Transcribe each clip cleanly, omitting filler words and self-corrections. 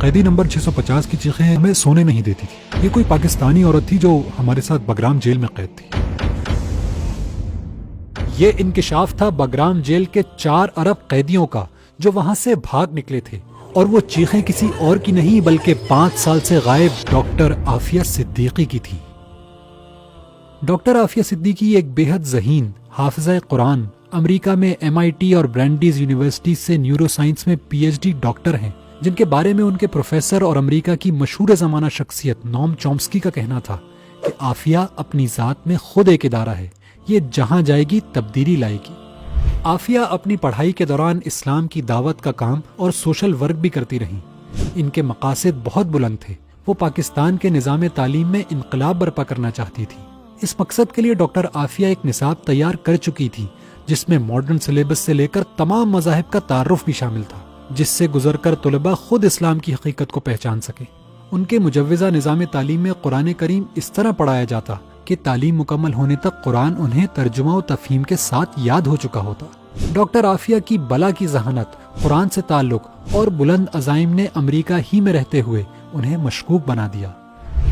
قیدی نمبر 650 کی چیخیں ہمیں سونے نہیں دیتی تھی. یہ کوئی پاکستانی عورت تھی جو ہمارے ساتھ بگرام جیل میں قید تھی. یہ انکشاف تھا بگرام جیل کے 4 ارب قیدیوں کا جو وہاں سے بھاگ نکلے تھے، اور وہ چیخیں کسی اور کی نہیں بلکہ 5 سال سے غائب ڈاکٹر عافیہ صدیقی کی تھی. ڈاکٹر عافیہ صدیقی ایک بے حد ذہین حافظہ قرآن، امریکہ میں MIT اور برینڈیز یونیورسٹی سے نیورو سائنس میں PhD ڈاکٹر ہیں، جن کے بارے میں ان کے پروفیسر اور امریکہ کی مشہور زمانہ شخصیت نوم چومسکی کا کہنا تھا کہ عافیہ اپنی ذات میں خود ایک ادارہ ہے، یہ جہاں جائے گی تبدیلی لائے گی. عافیہ اپنی پڑھائی کے دوران اسلام کی دعوت کا کام اور سوشل ورک بھی کرتی رہیں. ان کے مقاصد بہت بلند تھے. وہ پاکستان کے نظام تعلیم میں انقلاب برپا کرنا چاہتی تھی. اس مقصد کے لیے ڈاکٹر عافیہ ایک نصاب تیار کر چکی تھی جس میں ماڈرن سلیبس سے لے کر تمام مذاہب کا تعارف بھی شامل تھا، جس سے گزر کر طلباء خود اسلام کی حقیقت کو پہچان سکیں. ان کے مجوزہ نظام تعلیم میں قرآن کریم اس طرح پڑھایا جاتا کہ تعلیم مکمل ہونے تک قرآن انہیں ترجمہ و تفہیم کے ساتھ یاد ہو چکا ہوتا. ڈاکٹر عافیہ کی بلا کی ذہانت، قرآن سے تعلق اور بلند عزائم نے امریکہ ہی میں رہتے ہوئے انہیں مشکوک بنا دیا.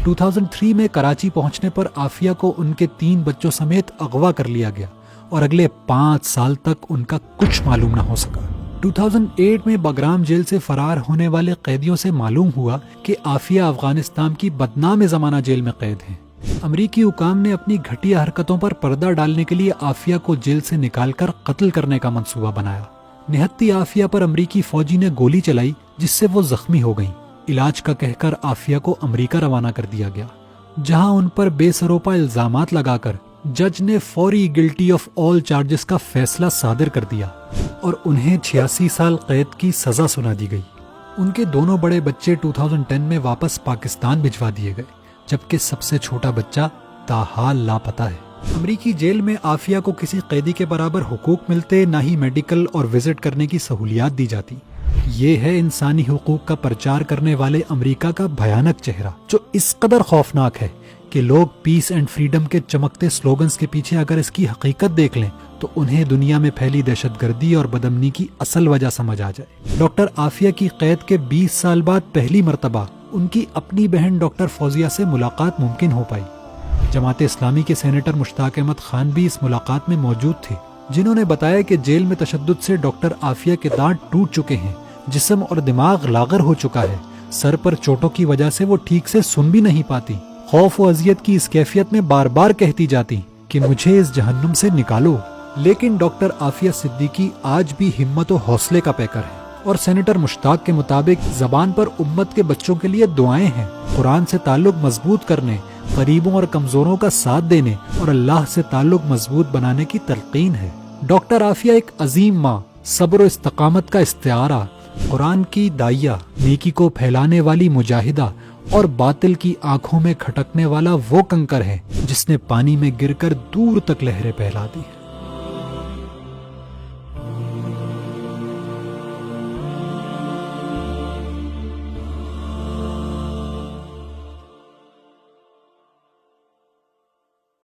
2003 میں کراچی پہنچنے پر عافیہ کو ان کے 3 بچوں سمیت اغوا کر لیا گیا اور اگلے 5 سال تک ان کا کچھ معلوم نہ ہو سکا. 2008 میں بگرام جیل سے فرار ہونے والے قیدیوں سے معلوم ہوا کہ عافیہ افغانستان کی بدنام زمانہ جیل میں قید ہیں. امریکی حکام نے اپنی گھٹیا حرکتوں پر پردہ ڈالنے کے لیے عافیہ کو جیل سے نکال کر قتل کرنے کا منصوبہ بنایا. نہتی عافیہ پر امریکی فوجی نے گولی چلائی جس سے وہ زخمی ہو گئیں. علاج کا کہہ کر عافیہ کو امریکہ روانہ کر دیا گیا، جہاں ان پر بے سروپا الزامات لگا کر جج نے فوری گلٹی آف آل چارجز کا فیصلہ صادر کر دیا اور انہیں 86 سال قید کی سزا سنا دی گئی. ان کے دونوں بڑے بچے 2010 میں واپس پاکستان بھجوا دیے گئے، جبکہ سب سے چھوٹا بچہ تاحال لاپتہ ہے. امریکی جیل میں عافیہ کو کسی قیدی کے برابر حقوق ملتے، نہ ہی میڈیکل اور وزٹ کرنے کی سہولیات دی جاتی. یہ ہے انسانی حقوق کا پرچار کرنے والے امریکہ کا بھیانک چہرہ، جو اس قدر خوفناک ہے کہ لوگ پیس اینڈ فریڈم کے چمکتے سلوگنز کے پیچھے اگر اس کی حقیقت دیکھ لیں تو انہیں دنیا میں پھیلی دہشت گردی اور بدامنی کی اصل وجہ سمجھ آ جائے. ڈاکٹر عافیہ کی قید کے 20 سال بعد پہلی مرتبہ ان کی اپنی بہن ڈاکٹر فوزیہ سے ملاقات ممکن ہو پائی. جماعت اسلامی کے سینیٹر مشتاق احمد خان بھی اس ملاقات میں موجود تھے، جنہوں نے بتایا کہ جیل میں تشدد سے ڈاکٹر عافیہ کے دانت ٹوٹ چکے ہیں، جسم اور دماغ لاغر ہو چکا ہے، سر پر چوٹوں کی وجہ سے وہ ٹھیک سے سن بھی نہیں پاتی. خوف و اذیت کی اس کیفیت میں بار بار کہتی جاتی کہ مجھے اس جہنم سے نکالو. لیکن ڈاکٹر عافیہ صدیقی آج بھی ہمت و حوصلے کا پیکر ہے، اور سینیٹر مشتاق کے مطابق زبان پر امت کے بچوں کے لیے دعائیں ہیں، قرآن سے تعلق مضبوط کرنے، غریبوں اور کمزوروں کا ساتھ دینے اور اللہ سے تعلق مضبوط بنانے کی تلقین ہے. ڈاکٹر عافیہ ایک عظیم ماں، صبر و استقامت کا استعارہ، قرآن کی داعیہ، نیکی کو پھیلانے والی مجاہدہ اور باطل کی آنکھوں میں کھٹکنے والا وہ کنکر ہے جس نے پانی میں گر کر دور تک لہریں پھیلا دی.